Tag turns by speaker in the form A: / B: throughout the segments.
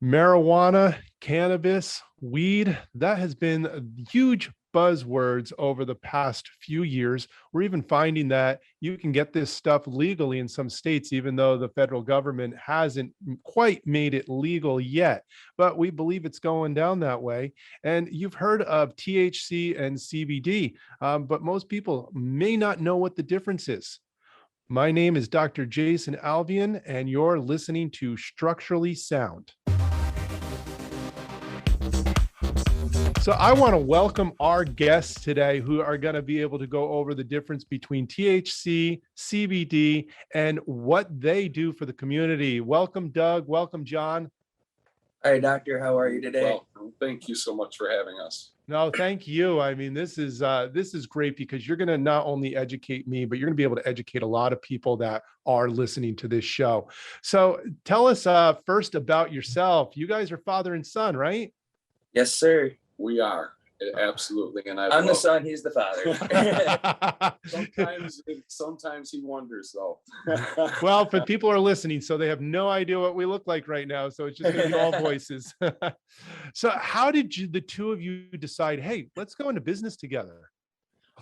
A: Marijuana, cannabis, weed, that has been huge buzzwords over the past few years. We're even finding that you can get this stuff legally in some states, even though the federal government hasn't quite made it legal yet. But we believe it's going down that way. And you've heard of THC and CBD, but most people may not know what the difference is. My name is Dr. Jason Alviene, and you're listening to Structurally Sound. So I want to welcome our guests today who are going to be able to go over the difference between THC, CBD, and what they do for the community. Welcome, Doug. Welcome, John.
B: Hi, Doctor. How are you today?
C: Well, thank you so much for having us.
A: No, thank you. I mean, this is great because you're going to not only educate me, but you're going to be able to educate a lot of people that are listening to this show. So tell us first about yourself. You guys are father and son, right?
B: Yes, sir.
C: We are. Absolutely. And
B: I'm the son, he's the father.
C: sometimes he wonders though.
A: Well, for people who are listening, so they have no idea what we look like right now. So it's just going to be all voices. So how did the two of you decide, hey, let's go into business together?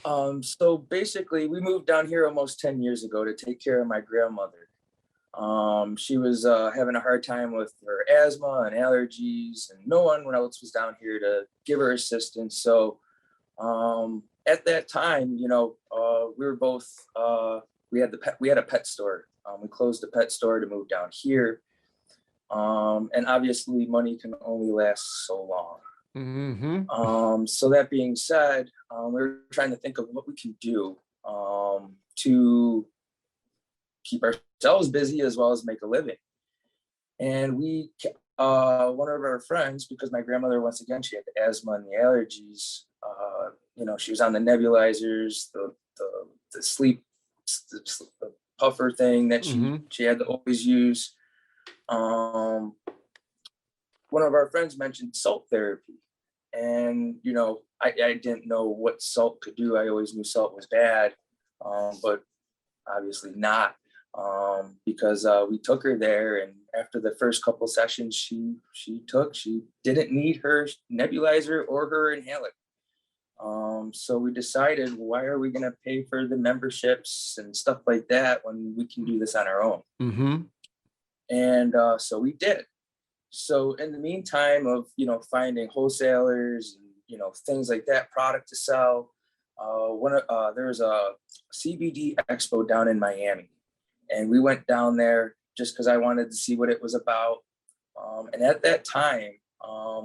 B: So basically we moved down here almost 10 years ago to take care of my grandmother. She was having a hard time with her asthma and allergies, and no one else was down here to give her assistance. So at that time, we were both we had a pet store. We closed the pet store to move down here, and obviously money can only last so long.
A: Mm-hmm.
B: So that being said, we were trying to think of what we can do to keep ourselves busy as well as make a living. And we, one of our friends, because my grandmother, once again, she had the asthma and the allergies, she was on the nebulizers, the sleep, the puffer thing that she had to always use. One of our friends mentioned salt therapy. And, I didn't know what salt could do. I always knew salt was bad, but obviously not. Because we took her there, and after the first couple sessions she didn't need her nebulizer or her inhaler. So we decided, why are we going to pay for the memberships and stuff like that when we can do this on our own?
A: Mm-hmm.
B: And so we did. So in the meantime of finding wholesalers and things like that, product to sell, there was a CBD expo down in Miami. And we went down there just because I wanted to see what it was about. And at that time,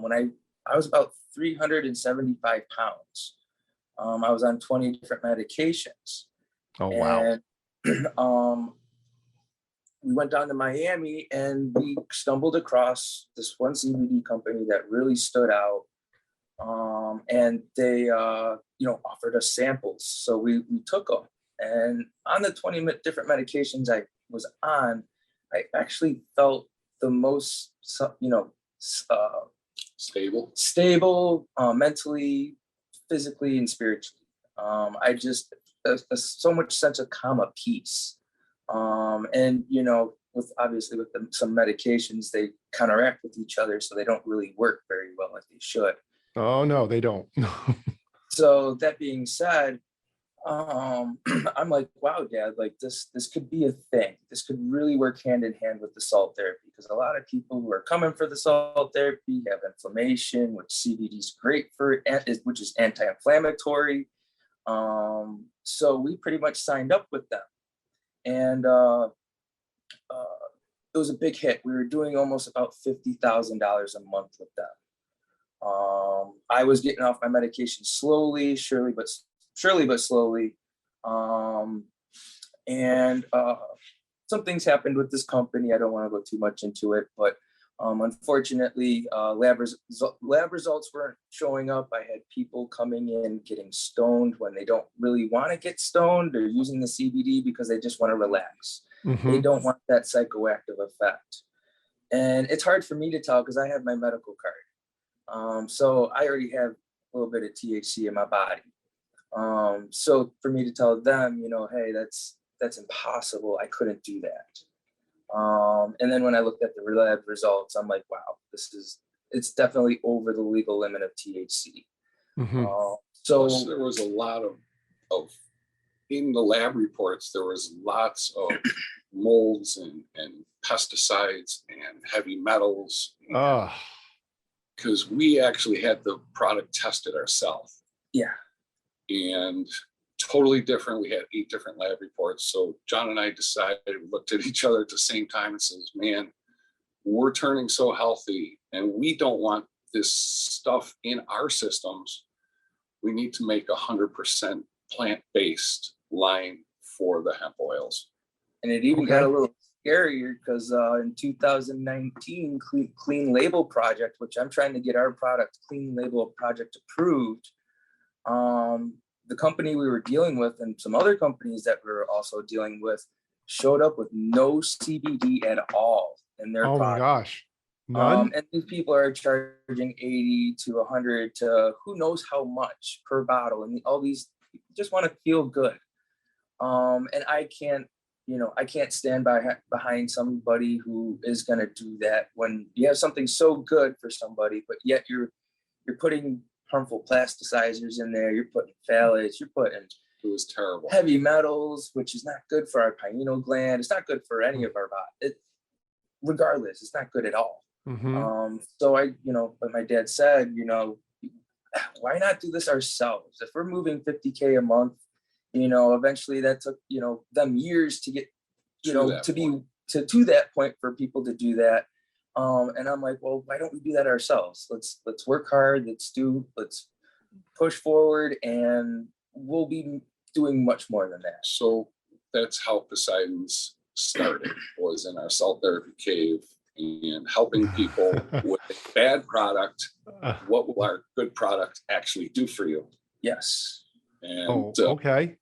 B: when I was about 375 pounds, I was on 20 different medications.
A: Oh, wow.
B: And we went down to Miami and we stumbled across this one CBD company that really stood out. And they, offered us samples. So we took them. And on the 20 different medications I was on, I actually felt the most, stable, mentally, physically, and spiritually. I just, so much sense of calm, of peace. And, with some medications, they counteract with each other, so they don't really work very well like they should.
A: Oh, no, they don't.
B: So that being said, I'm like, wow, Dad, like this could be a thing. This could really work hand in hand with the salt therapy, because a lot of people who are coming for the salt therapy have inflammation, which CBD is great for, which is anti-inflammatory. So we pretty much signed up with them, and it was a big hit. We were doing almost about $50,000 a month with them. I was getting off my medication slowly, surely, but slowly. And some things happened with this company. I don't want to go too much into it, but unfortunately, lab results weren't showing up. I had people coming in getting stoned when they don't really want to get stoned. They're using the CBD because they just want to relax.
A: Mm-hmm.
B: They don't want that psychoactive effect. And it's hard for me to tell because I have my medical card. So I already have a little bit of THC in my body. So for me to tell them, hey, that's impossible. I couldn't do that. And then when I looked at the lab results, I'm like, wow, it's definitely over the legal limit of THC. So
C: Plus, there was a lot of in the lab reports, there was lots of molds and pesticides and heavy metals.
A: Oh,
C: Because we actually had the product tested ourselves.
B: yeah.
C: And totally different. We had 8 different lab reports. So John and I decided, we looked at each other at the same time and says, man, we're turning so healthy and we don't want this stuff in our systems. We need to make 100% plant-based line for the hemp oils.
B: And it even got a little scarier because in 2019, Clean Label Project, which I'm trying to get our product, Clean Label Project, approved. The company we were dealing with and some other companies that we were also dealing with showed up with no CBD at all in their product.
A: Oh my gosh. None?
B: And these people are charging 80 to 100 to who knows how much per bottle. And all these people just want to feel good. And I can't stand behind somebody who is going to do that when you have something so good for somebody, but yet you're putting harmful plasticizers in there. You're putting phthalates. You're putting
C: It was terrible.
B: heavy metals, which is not good for our pineal gland. It's not good for any of our body. Regardless, it's not good at all. So but my dad said, why not do this ourselves? If we're moving 50K a month, eventually that took, them years to get, to that point for people to do that. And I'm like, well, why don't we do that ourselves? Let's work hard. Let's push forward, and we'll be doing much more than that.
C: So that's how Poseidon's started, was in our cell therapy cave and helping people with a bad product. What will our good product actually do for you?
B: Yes.
C: And
A: okay.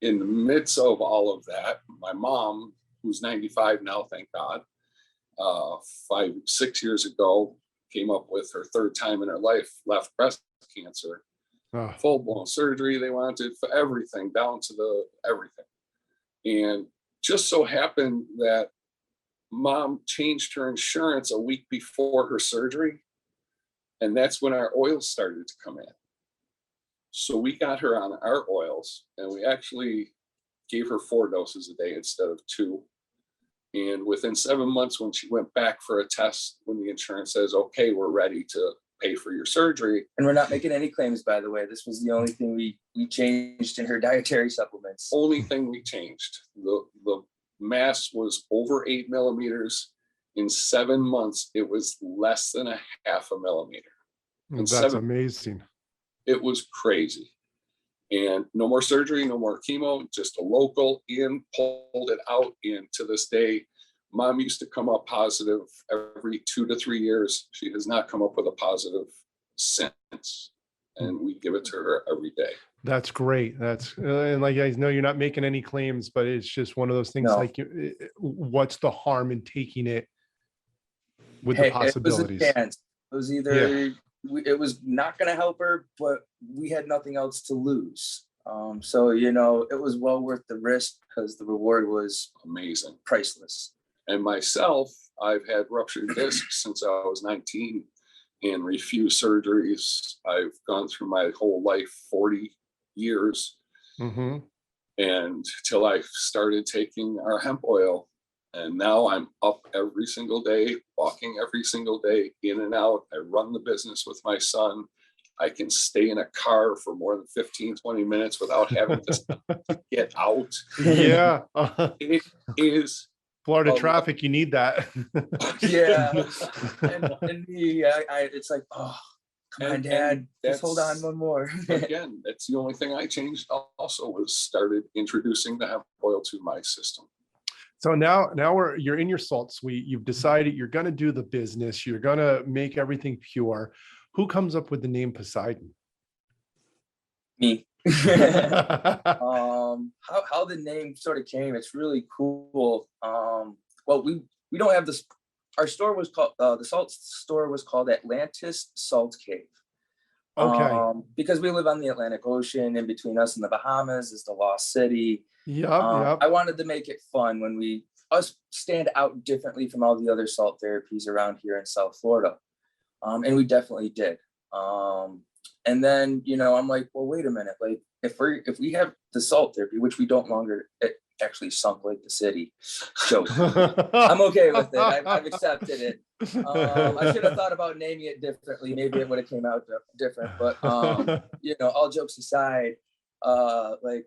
C: In the midst of all of that, my mom, who's 95 now, thank God, 6 years ago, came up with her 3rd time in her life, left breast cancer, full-blown surgery. They wanted for everything, down to everything. And just so happened that mom changed her insurance a week before her surgery. And that's when our oils started to come in. So we got her on our oils, and we actually gave her 4 doses a day instead of 2. And within 7 months, when she went back for a test, when the insurance says, okay, we're ready to pay for your surgery.
B: And we're not making any claims, by the way. This was the only thing we changed in her dietary supplements.
C: Only thing we changed. The mass was over 8 millimeters. In 7 months, it was less than a half a millimeter.
A: That's amazing.
C: It was crazy. And no more surgery, no more chemo, just a local in, pulled it out. And to this day, mom used to come up positive every 2 to 3 years. She has not come up with a positive since. And we give it to her every day.
A: That's great. And like, guys know you're not making any claims, but it's just one of those things like, what's the harm in taking it with the possibilities?
B: It was a chance. It was either it was not going to help her, but we had nothing else to lose. So, it was well worth the risk because the reward was
C: amazing,
B: priceless.
C: And myself, I've had ruptured discs since I was 19 and refused surgeries. I've gone through my whole life, 40 years, and till I started taking our hemp oil. And now I'm up every single day, walking every single day, in and out. I run the business with my son. I can stay in a car for more than 15, 20 minutes without having to get out.
A: Yeah.
C: It is
A: Florida traffic, you need that.
B: Yeah. And me, it's like, oh, come on, Dad, just hold on one more.
C: Again, that's the only thing I changed also, was started introducing the hemp oil to my system.
A: So now you're in your salt suite. You've decided you're going to do the business. You're going to make everything pure. Who comes up with the name Poseidon?
B: Me. How the name sort of came, it's really cool. Well, we don't have this. Our store was called the salt store was called Atlantis Salt Cave.
A: Okay.
B: Because we live on the Atlantic Ocean. In between us and the Bahamas is the Lost City.
A: Yep.
B: I wanted to make it fun when we us stand out differently from all the other salt therapies around here in South Florida. And we definitely did. And then, you know, I'm like, well, wait a minute. Like if we have the salt therapy, which we don't longer, it actually sunk like the city. So I'm okay with it. I've accepted it. I should have thought about naming it differently. Maybe it would have came out different, but you know, all jokes aside, I'm like,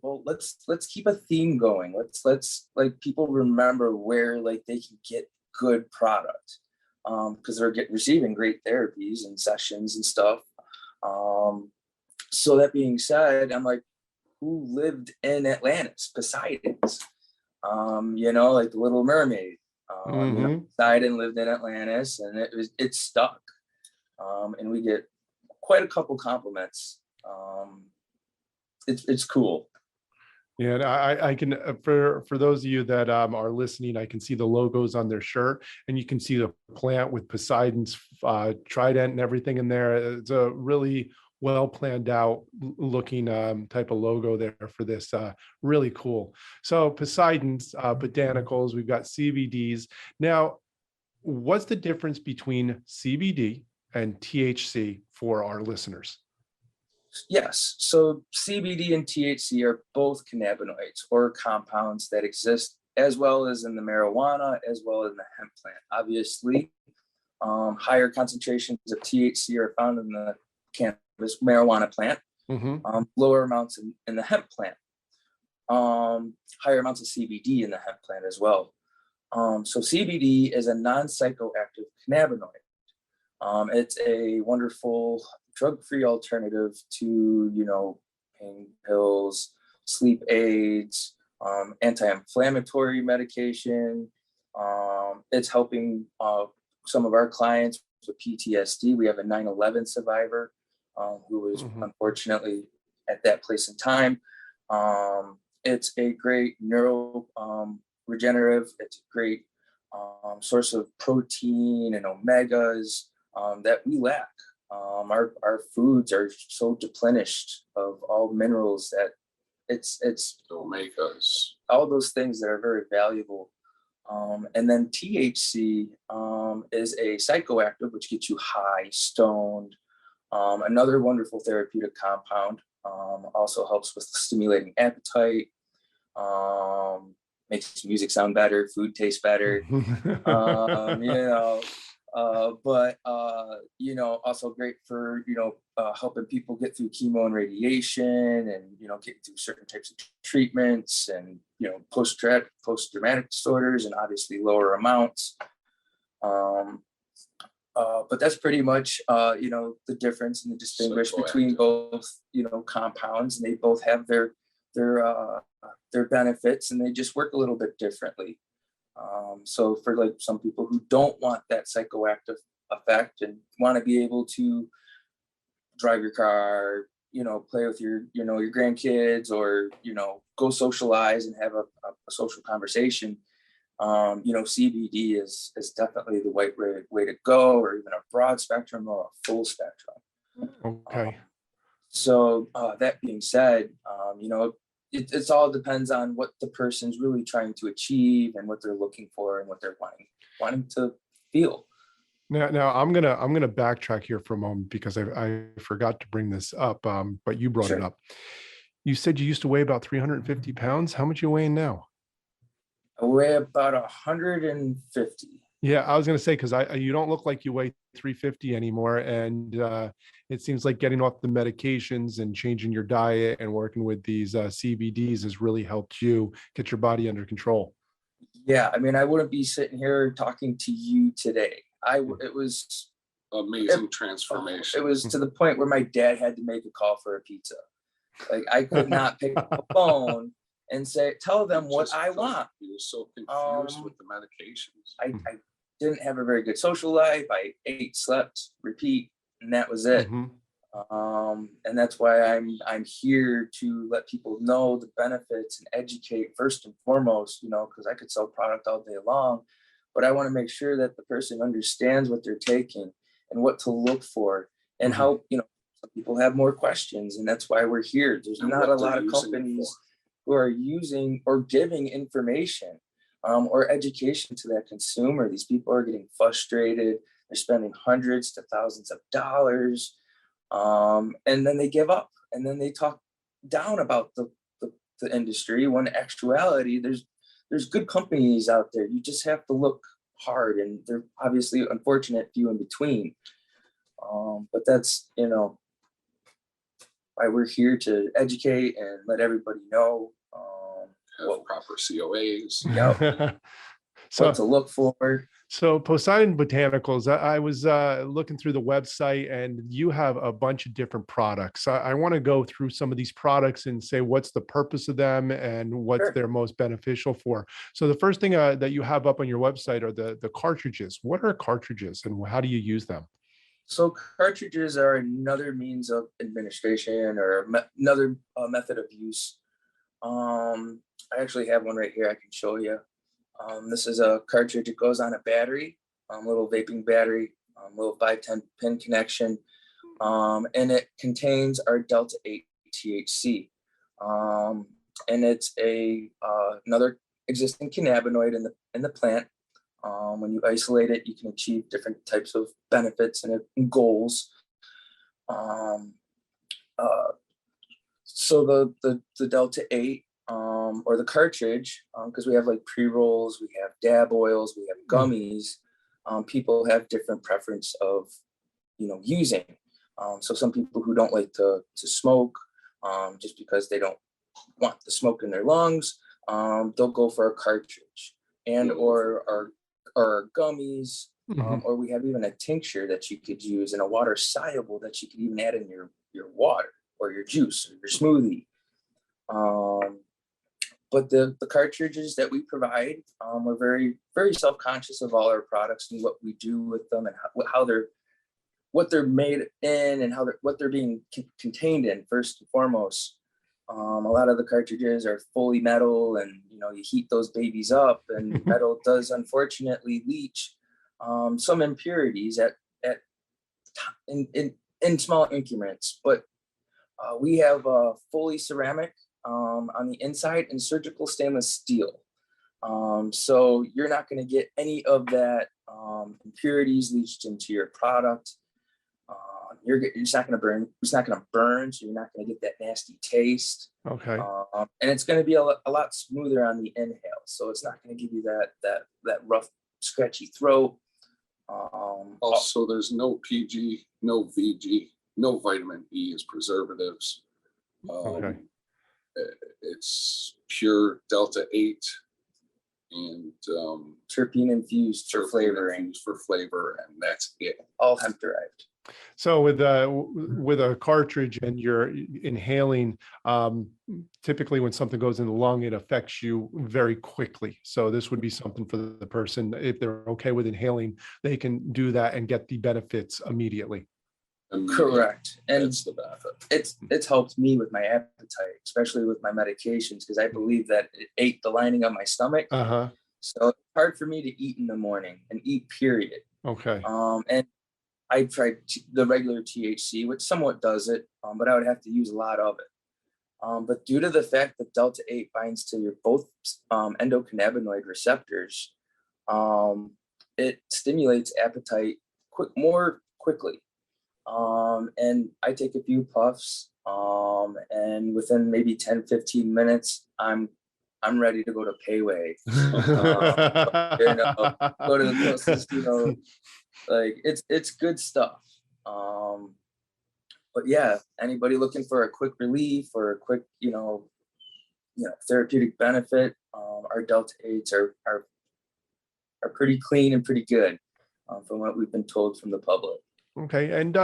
B: well, let's keep a theme going. Let's like people remember where like they can get good product, because they're receiving great therapies and sessions and stuff. So that being said, I'm like, who lived in Atlantis? Poseidon's, you know, like the Little Mermaid. You know, Poseidon lived in Atlantis, and it stuck. And we get quite a couple compliments. It's cool.
A: Yeah, and I can for those of you that are listening, I can see the logos on their shirt, and you can see the plant with Poseidon's trident and everything in there. It's a really well planned out looking type of logo there for this. Really cool. So Poseidon's, Botanicals, we've got CBDs. Now, what's the difference between CBD and THC for our listeners?
B: Yes. So CBD and THC are both cannabinoids or compounds that exist as well as in the marijuana, as well as in the hemp plant. Obviously, higher concentrations of THC are found in the cannabis marijuana plant, lower amounts in the hemp plant, higher amounts of CBD in the hemp plant as well. So CBD is a non-psychoactive cannabinoid. It's a wonderful drug-free alternative to, you know, pain pills, sleep aids, anti-inflammatory medication. It's helping some of our clients with PTSD. We have a 9/11 survivor who was unfortunately at that place in time. It's a great neuro regenerative. It's a great source of protein and omegas that we lack. Our foods are so deplenished of all minerals that it's
C: omegas,
B: all those things that are very valuable. And then THC is a psychoactive, which gets you high, stoned. Another wonderful therapeutic compound. Also helps with stimulating appetite. Makes music sound better, food taste better. You know, also great for, you know, helping people get through chemo and radiation, and, you know, get through certain types of treatments, and, you know, post-traumatic disorders, and obviously lower amounts. But that's pretty much, you know, the difference and the distinguish between both, you know, compounds, and they both have their benefits, and they just work a little bit differently. So for like some people who don't want that psychoactive effect and want to be able to drive your car, you know, play with your grandkids, or, you know, go socialize and have a social conversation, you know, CBD is definitely the right way to go, or even a broad spectrum or a full spectrum.
A: Okay.
B: So that being said, you know, it's all depends on what the person's really trying to achieve and what they're looking for and what they're wanting to feel.
A: Now I'm gonna backtrack here for a moment, because I forgot to bring this up, but you brought it up. You said you used to weigh about 350 pounds. How much are you weighing now?
B: I weigh about 150.
A: Yeah, I was gonna say, because you don't look like you weigh 350 anymore, and it seems like getting off the medications and changing your diet and working with these CBDs has really helped you get your body under control.
B: Yeah, I mean, I wouldn't be sitting here talking to you today. It was
C: amazing transformation.
B: It was to the point where my dad had to make a call for a pizza. Like, I could not pick up the phone and tell them what I want.
C: He was so confused with the medications.
B: I didn't have a very good social life. I ate, slept, repeat, and that was it. And that's why I'm here to let people know the benefits and educate first and foremost, you know, because I could sell product all day long, but I want to make sure that the person understands what they're taking and what to look for, and how, you know, some people have more questions, and that's why we're here. There's not a lot of companies who are using or giving information or education to that consumer. These people are getting frustrated. They're spending hundreds to thousands of dollars, and then they give up, and then they talk down about the industry, when in actuality there's good companies out there. You just have to look hard, and they're obviously unfortunate few in between. But that's, why we're here, to educate and let everybody know
C: Have proper COAs.
B: What to look for.
A: So Poseidon Botanicals, I was looking through the website, and you have a bunch of different products. I want to go through some of these products and say what's the purpose of them and what's they're most beneficial for. So the first thing that you have up on your website are the cartridges. What are cartridges and how do you use them?
B: So cartridges are another means of administration, or another method of use. I actually have one right here I can show you. This is a cartridge. It goes on a battery, little vaping battery, little 510 pin connection, and it contains our Delta 8 THC, and it's another existing cannabinoid in the plant. When you isolate it, you can achieve different types of benefits and goals. So the Delta 8, or the cartridge, because we have like pre-rolls, we have dab oils, we have gummies. People have different preference of, using. So some people who don't like to smoke, just because they don't want the smoke in their lungs, they'll go for a cartridge, and or gummies, or we have even a tincture that you could use, in a water soluble that you could even add in your water or your juice or your smoothie. But the cartridges that we provide, we're very, very self-conscious of all our products and what we do with them, and what they're made in, and what they're being contained in. First and foremost, a lot of the cartridges are fully metal, and you heat those babies up, and metal does unfortunately leach some impurities in small increments. But we have fully ceramic on the inside, and surgical stainless steel. So you're not going to get any of that impurities leached into your product. It's not going to burn. It's not going to burn, so you're not going to get that nasty taste.
A: Okay.
B: And it's going to be a lot smoother on the inhale, so it's not going to give you that rough, scratchy throat.
C: Also, there's no PG, no VG, no vitamin E as preservatives.
A: Okay.
C: It's pure Delta 8 and
B: terpene infused for flavoring.
C: For flavor, and that's it.
B: All hemp derived.
A: So with a cartridge, and you're inhaling, typically when something goes in the lung, it affects you very quickly. So this would be something for the person, if they're okay with inhaling, they can do that and get the benefits immediately.
B: Correct. And
C: that's the benefit.
B: It's helped me with my appetite, especially with my medications, because I believe that it ate the lining of my stomach. So it's hard for me to eat in the morning, and eat, period.
A: Okay.
B: And I tried the regular THC, which somewhat does it, but I would have to use a lot of it. But due to the fact that Delta 8 binds to your both endocannabinoid receptors, it stimulates appetite more quickly. And I take a few puffs, and within maybe 10-15 minutes, I'm ready to go to Payway. Go to the closest, like it's good stuff. But yeah, anybody looking for a quick relief or a quick, therapeutic benefit, our Delta 8s are pretty clean and pretty good, from what we've been told from the public.
A: Okay. And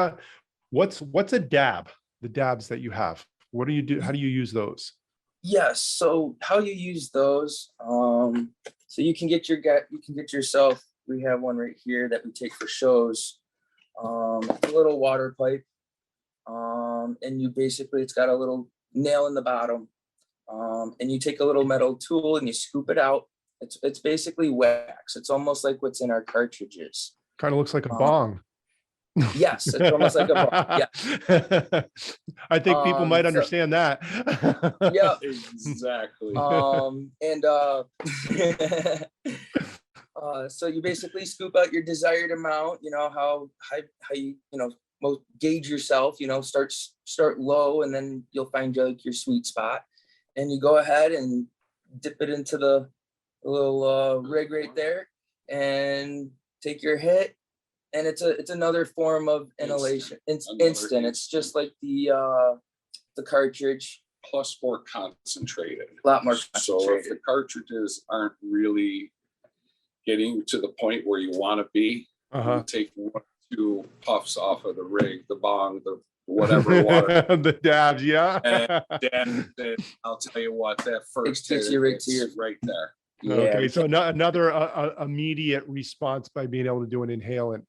A: what's a dab? The dabs that you have, what do you do? How do you use those?
B: Yes. So how you use those? So you can get yourself. We have one right here that we take for shows. A little water pipe, and it's got a little nail in the bottom, and you take a little metal tool and you scoop it out. It's basically wax. It's almost like what's in our cartridges.
A: Kind of looks like a bong.
B: Yes, it's almost like a bong. Yeah.
A: I think people might
B: So
A: understand that.
B: yeah.
C: Exactly.
B: And so you basically scoop out your desired amount, how you, most gauge yourself, start low, and then you'll find like your sweet spot. And you go ahead and dip it into the little rig right there and take your hit. And it's another form of inhalation. It's instant. It's just like the cartridge.
C: Plus more concentrated.
B: A lot more
C: So
B: concentrated.
C: if the cartridges aren't really getting to the point where you want to be, you take 1 or 2 puffs off of the rig, the bong, the whatever water.
A: The dabs, yeah.
C: And then I'll tell you what, that first
B: gets
C: hit,
B: you right
C: it's
B: to your
C: right there.
B: Yeah.
A: Okay, so another immediate response by being able to do an inhalant.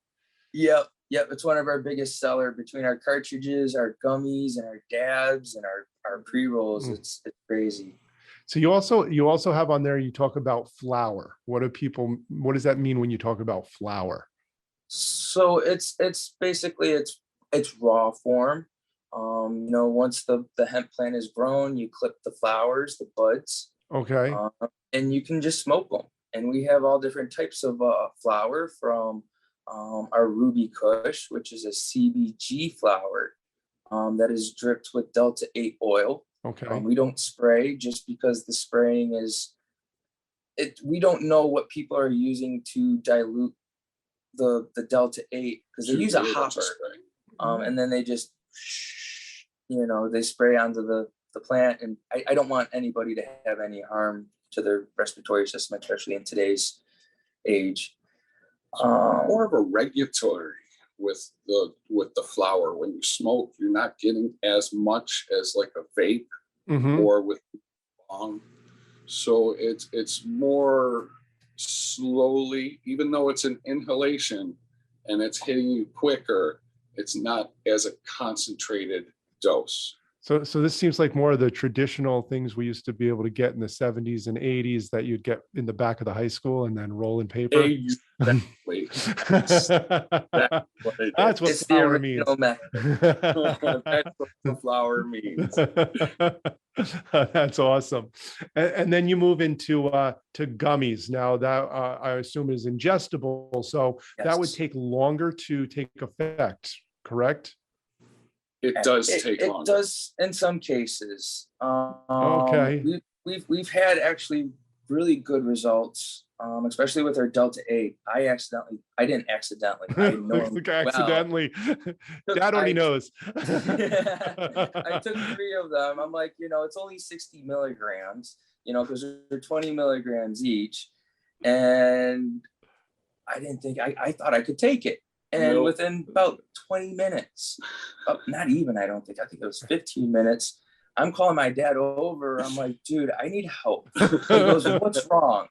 B: Yep. It's one of our biggest seller between our cartridges, our gummies, and our dabs, and our pre-rolls. It's crazy.
A: So you also have on there, you talk about flower. What does that mean when you talk about flower?
B: So it's basically it's raw form. Once the hemp plant is grown, you clip the flowers, the buds,
A: Okay.
B: and you can just smoke them. And we have all different types of flower, from our Ruby Kush, which is a CBG flower that is dripped with Delta 8 oil.
A: Okay.
B: We don't spray, just because the spraying we don't know what people are using to dilute the Delta 8, because they use a hopper, and then they just they spray onto the plant. And I don't want anybody to have any harm to their respiratory system, especially in today's age.
C: More of a regulatory with the flower. When you smoke, you're not getting as much as like a vape or with bong. So it's more slowly, even though it's an inhalation and it's hitting you quicker, it's not as a concentrated dose.
A: So this seems like more of the traditional things we used to be able to get in the 70s and 80s that you'd get in the back of the high school and then roll in paper.
C: Exactly.
A: That's what flower means.
C: That's what the flower means.
A: That's awesome. And then you move into to gummies. Now that I assume is ingestible, so that would take longer to take effect, correct?
C: It does take longer.
B: It does in some cases.
A: Okay.
B: We've had actually really good results, especially with our Delta 8. I didn't accidentally. I know
A: accidentally. Dad only knows.
B: I took 3 of them. I'm like, it's only 60 milligrams, because they're 20 milligrams each. And I didn't think, I thought I could take it. And within about 20 minutes, not even, I think it was 15 minutes, I'm calling my dad over. I'm like, dude, I need help. He goes, what's wrong?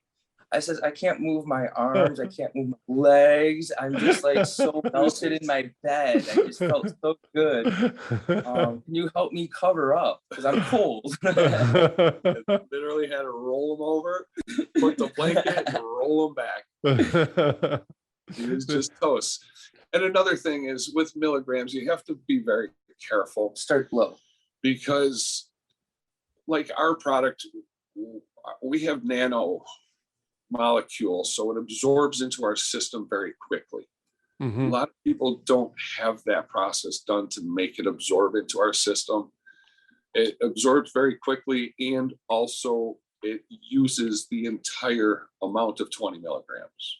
B: I says, I can't move my arms. I can't move my legs. I'm just like so melted in my bed. I just felt so good. Can you help me cover up? Because I'm cold.
C: Literally had to roll them over, put the blanket, and roll them back. It was just toast. And another thing is, with milligrams, you have to be very careful.
B: Start low.
C: Because like our product, we have nano molecules, so it absorbs into our system very quickly. A lot of people don't have that process done to make it absorb into our system. It absorbs very quickly, and also it uses the entire amount of 20 milligrams.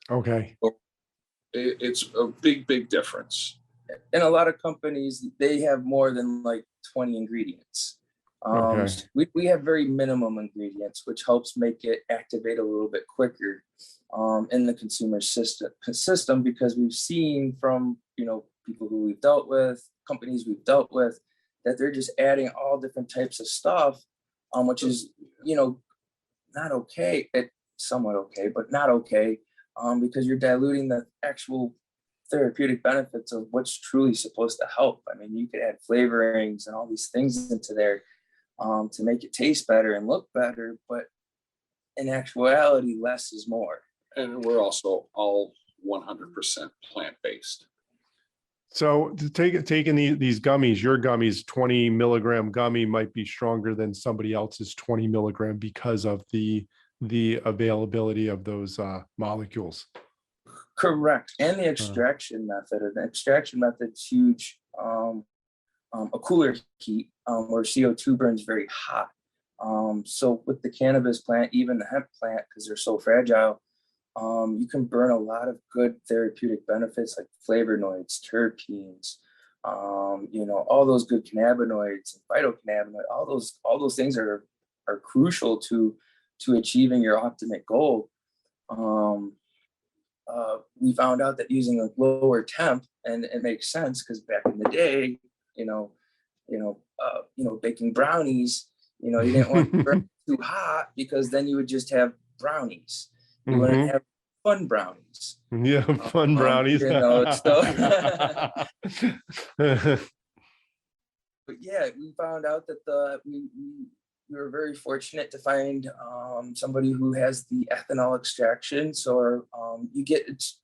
A: Okay.
C: So it's a big difference.
B: And a lot of companies, they have more than like 20 ingredients.
A: Okay.
B: We have very minimum ingredients, which helps make it activate a little bit quicker in the consumer system, because we've seen from people who we've dealt with, companies we've dealt with, that they're just adding all different types of stuff, which is not okay. It's somewhat okay, but not okay, because you're diluting the actual therapeutic benefits of what's truly supposed to help. I mean, you could add flavorings and all these things into there to make it taste better and look better, but in actuality, less is more.
C: And we're also all 100% plant-based.
A: So taking these gummies, your gummies, 20 milligram gummy might be stronger than somebody else's 20 milligram because of the availability of those molecules.
B: Correct. And the extraction method. And the extraction method's huge. A cooler heat where CO2 burns very hot. So with the cannabis plant, even the hemp plant, because they're so fragile, you can burn a lot of good therapeutic benefits like flavonoids, terpenes, all those good cannabinoids and phytocannabinoid. All those things are crucial to achieving your optimal goal. We found out that using a lower temp, and it makes sense because back in the day, baking brownies, you didn't want to burn too hot because then you would just have brownies. You wouldn't have fun brownies.
A: Yeah, fun brownies.
B: But yeah, we found out that we were very fortunate to find somebody who has the ethanol extraction. So you get it's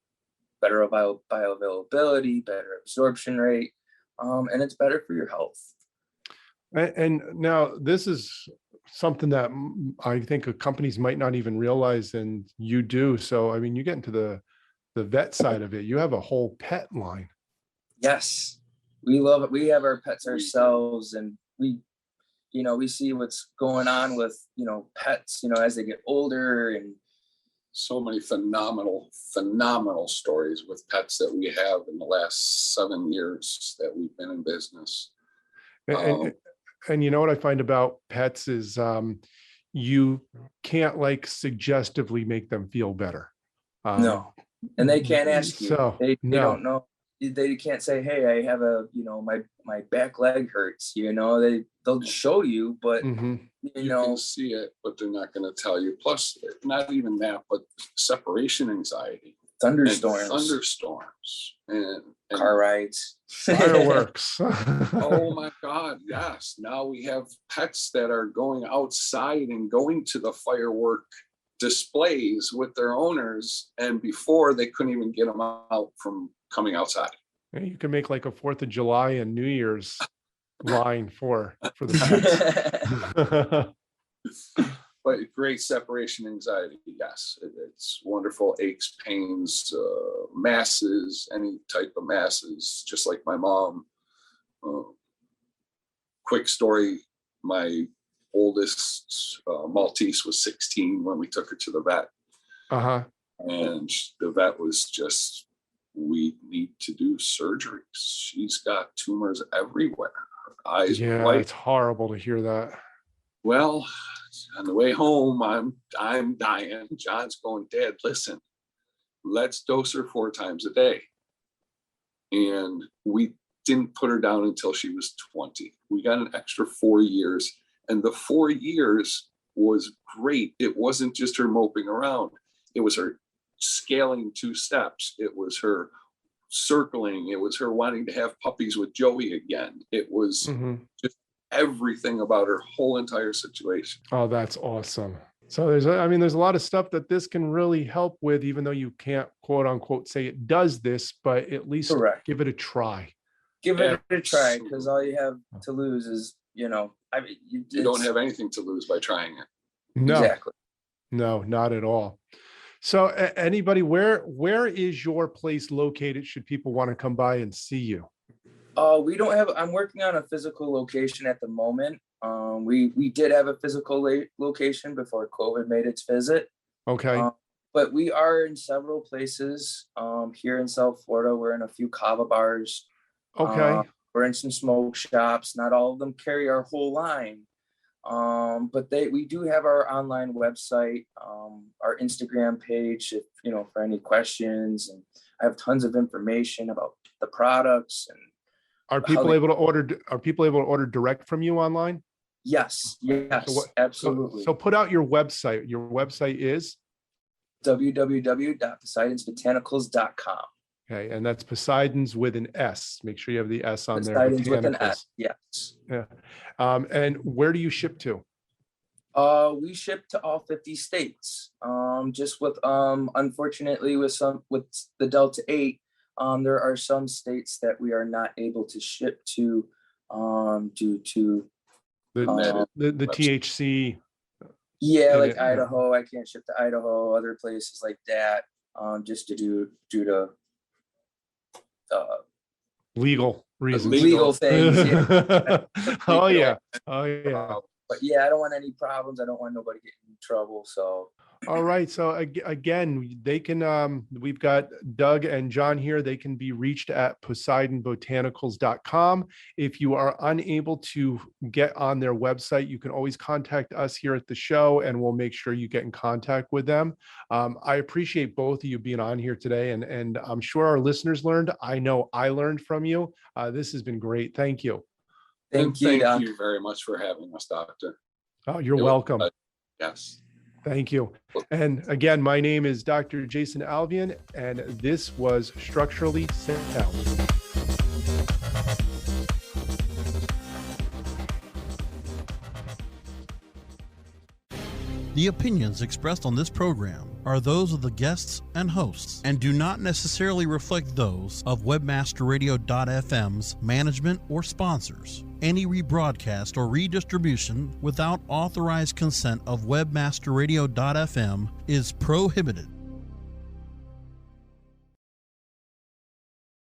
B: better bioavailability, better absorption rate, and it's better for your health.
A: And now this is something that I think companies might not even realize, and you do. So, I mean, you get into the vet side of it. You have a whole pet line.
B: Yes, we love it. We have our pets ourselves, and we see what's going on with, pets, as they get older, and
C: so many phenomenal stories with pets that we have in the last 7 years that we've been in business.
A: And you know what I find about pets is you can't suggestively make them feel better.
B: No, and they can't ask you.
A: So,
B: they
A: no.
B: don't know. They can't say, "Hey, I have my back leg hurts." They'll show you, but
C: you can see it, but they're not going to tell you. Plus, not even that, but separation anxiety, thunderstorms, and
B: car rides,
A: fireworks.
C: Oh my God, yes. Now we have pets that are going outside and going to the firework displays with their owners, and before they couldn't even get them out from coming outside.
A: You can make like a 4th of July and New Year's line for the pets.
C: But great separation anxiety, yes. It's wonderful. Aches, pains, masses, any type of masses, just like my mom. Quick story, my oldest Maltese was 16 when we took her to the vet. And the vet was just, we need to do surgeries. She's got tumors everywhere. Her eyes
A: yeah,
C: white.
A: It's horrible to hear that.
C: Well, on the way home, I'm dying. John's going, Dad, listen, let's dose her 4 times a day. And we didn't put her down until she was 20. We got an extra 4 years. And the 4 years was great. It wasn't just her moping around. It was her scaling 2 steps. It was her circling. It was her wanting to have puppies with Joey again. It was just everything about her whole entire situation.
A: Oh, that's awesome. So there's a lot of stuff that this can really help with, even though you can't quote unquote say it does this, but at least give it a try.
B: Give it a try, because all you have to lose is, you
C: don't have anything to lose by trying it.
A: No,
B: exactly.
A: No, not at all. So anybody, where is your place located? Should people want to come by and see you?
B: We don't have, I'm working on a physical location at the moment. We did have a physical location before COVID made its visit.
A: Okay.
B: But we are in several places here in South Florida. We're in a few kava bars.
A: Okay.
B: We're in some smoke shops. Not all of them carry our whole line. But we do have our online website, our Instagram page, if, for any questions, and I have tons of information about the products. And
A: are people able to order direct from you online?
B: Yes, absolutely.
A: So put out your website. Your website is
B: www.poseidonsbotanicals.com.
A: Okay, and that's Poseidon's with an S. Make sure you have the S on there.
B: Poseidon's with an S, yes.
A: Yeah. And where do you ship to?
B: We ship to all 50 states. Just with unfortunately with the Delta 8, There are some states that we are not able to ship to due to
A: the THC.
B: Yeah, like Idaho, I can't ship to Idaho, other places like that, just due to
A: legal reasons.
B: Legal things. Yeah.
A: Oh yeah. Oh yeah.
B: But yeah, I don't want any problems. I don't want nobody getting in trouble. So
A: all right. So again, they can, we've got Doug and John here. They can be reached at PoseidonBotanicals.com. If you are unable to get on their website, you can always contact us here at the show and we'll make sure you get in contact with them. I appreciate both of you being on here today, and I'm sure our listeners learned. I know I learned from you. This has been great. Thank you.
B: Thank you
C: very much for having us, Doctor.
A: Oh, you're welcome.
C: Yes.
A: Thank you. And again, my name is Dr. Jason Alviene, and this was Structurally Sound.
D: The opinions expressed on this program are those of the guests and hosts and do not necessarily reflect those of WebmasterRadio.fm's management or sponsors. Any rebroadcast or redistribution without authorized consent of WebmasterRadio.fm is prohibited.